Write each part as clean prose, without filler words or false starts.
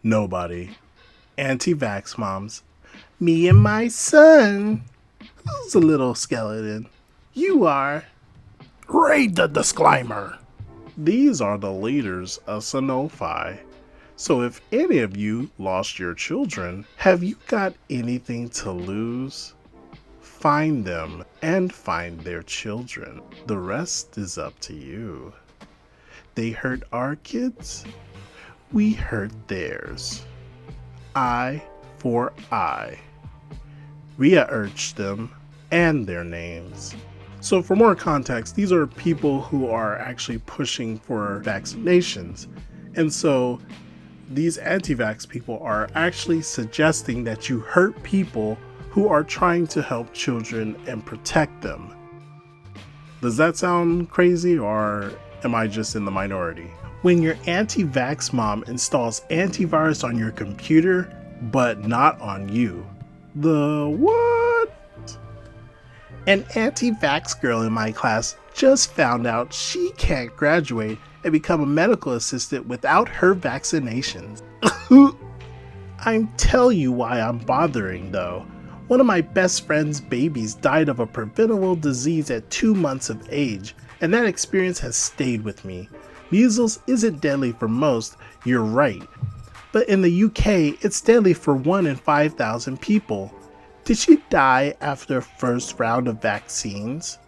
Nobody. Anti-vax moms. Me and my son. Who's a little skeleton? You are. Read the disclaimer. These are the leaders of Sanofi. So if any of you lost your children, have you got anything to lose? Find them and find their children. The rest is up to you. They hurt our kids, we hurt theirs. Eye for eye. Ria urged them and their names. So for more context, these are people who are actually pushing for vaccinations. And so these anti-vax people are actually suggesting that you hurt people who are trying to help children and protect them. Does that sound crazy, or am I just in the minority? When your anti-vax mom installs antivirus on your computer, but not on you. The what? An anti-vax girl in my class just found out she can't graduate and become a medical assistant without her vaccinations. I'm telling you why I'm bothering though. One of my best friend's babies died of a preventable disease at 2 months of age, and that experience has stayed with me. Measles isn't deadly for most, you're right. But in the UK, it's deadly for 1 in 5,000 people. Did she die after first round of vaccines?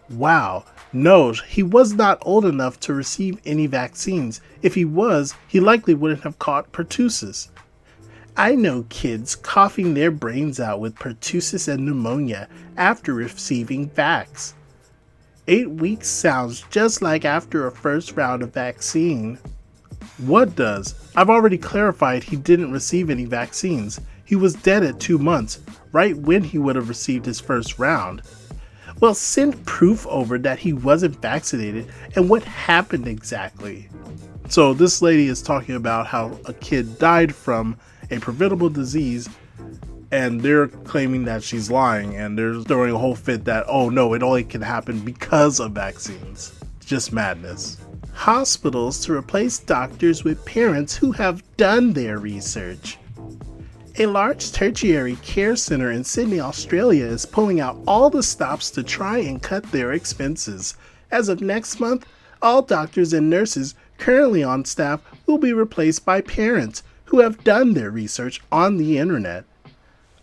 Wow, no, he was not old enough to receive any vaccines. If he was, he likely wouldn't have caught pertussis. I know kids coughing their brains out with pertussis and pneumonia after receiving vax. 8 weeks sounds just like after a first round of vaccine. What does? I've already clarified he didn't receive any vaccines. He was dead at 2 months, right when he would have received his first round. Well, send proof over that he wasn't vaccinated and what happened exactly. So this lady is talking about how a kid died from a preventable disease, and they're claiming that she's lying, and they're throwing a whole fit that, oh no, it only can happen because of vaccines. Just madness. Hospitals to replace doctors with parents who have done their research. A large tertiary care center in Sydney, Australia is pulling out all the stops to try and cut their expenses. As of next month, all doctors and nurses currently on staff will be replaced by parents who have done their research on the internet.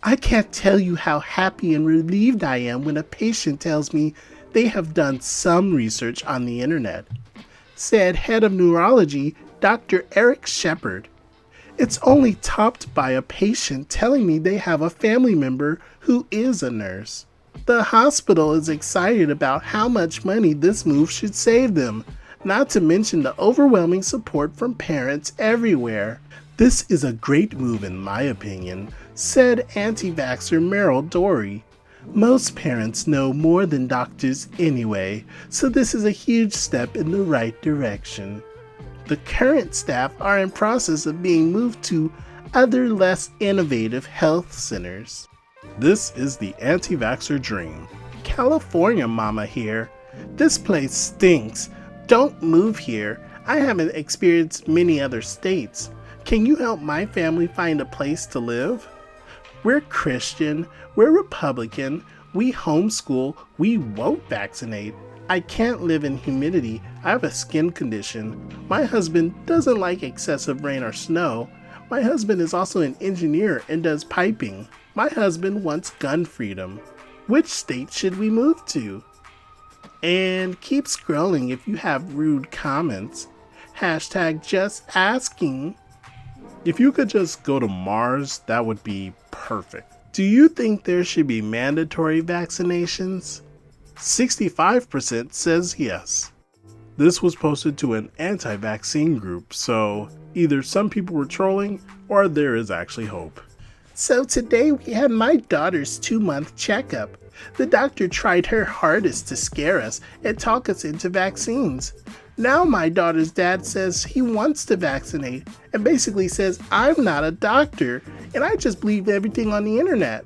I can't tell you how happy and relieved I am when a patient tells me they have done some research on the internet, said head of neurology Dr. Eric Shepard. It's only topped by a patient telling me they have a family member who is a nurse. The hospital is excited about how much money this move should save them, not to mention the overwhelming support from parents everywhere. This is a great move in my opinion, said anti-vaxxer Meryl Dory. Most parents know more than doctors anyway, so this is a huge step in the right direction. The current staff are in process of being moved to other less innovative health centers. This is the anti-vaxxer dream. California mama here. This place stinks. Don't move here. I haven't experienced many other states. Can you help my family find a place to live? We're Christian, we're Republican, we homeschool, we won't vaccinate. I can't live in humidity, I have a skin condition. My husband doesn't like excessive rain or snow. My husband is also an engineer and does piping. My husband wants gun freedom. Which state should we move to? And keep scrolling if you have rude comments. Hashtag just asking. If you could just go to Mars, that would be perfect. Do you think there should be mandatory vaccinations? 65% says yes. This was posted to an anti-vaccine group, so either some people were trolling or there is actually hope. So today we had my daughter's 2-month checkup. The doctor tried her hardest to scare us and talk us into vaccines. Now my daughter's dad says he wants to vaccinate and basically says I'm not a doctor and I just believe everything on the internet.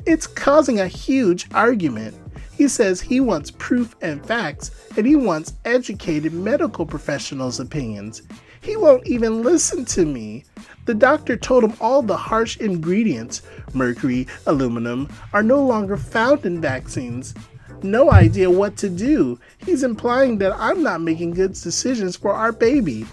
It's causing a huge argument. He says he wants proof and facts and he wants educated medical professionals' opinions. He won't even listen to me. The doctor told him all the harsh ingredients, mercury, aluminum, are no longer found in vaccines. No idea what to do. He's implying that I'm not making good decisions for our baby.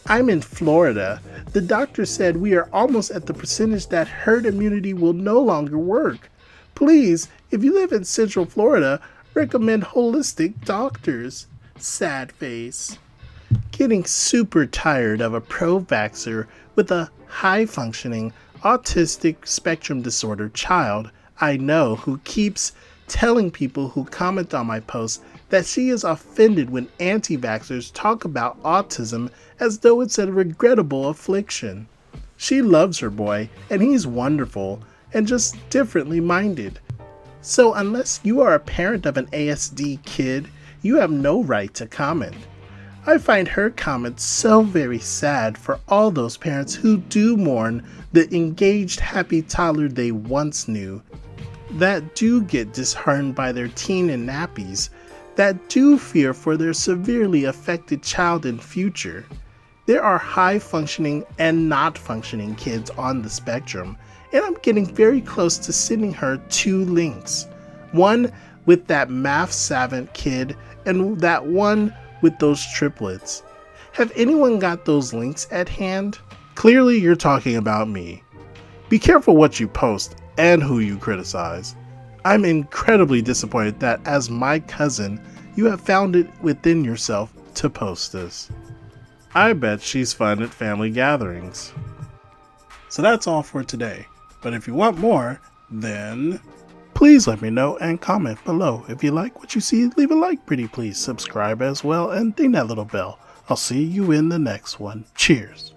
I'm in Florida. The doctor said we are almost at the percentage that herd immunity will no longer work. Please, if you live in Central Florida, recommend holistic doctors. Sad face. Getting super tired of a pro-vaxxer with a high-functioning autistic spectrum disorder child I know who keeps telling people who comment on my posts that she is offended when anti-vaxxers talk about autism as though it's a regrettable affliction. She loves her boy, and he's wonderful, and just differently minded. So unless you are a parent of an ASD kid, you have no right to comment. I find her comments so very sad for all those parents who do mourn the engaged, happy toddler they once knew, that do get disheartened by their teen in nappies, that do fear for their severely affected child in future. There are high-functioning and not-functioning kids on the spectrum, and I'm getting very close to sending her 2 links. One with that math savant kid, and that one with those triplets. Have anyone got those links at hand? Clearly you're talking about me. Be careful what you post and who you criticize. I'm incredibly disappointed that as my cousin, you have found it within yourself to post this. I bet she's fun at family gatherings. So that's all for today. But if you want more, then please let me know and comment below. If you like what you see, leave a like pretty please. Subscribe as well and ding that little bell. I'll see you in the next one. Cheers.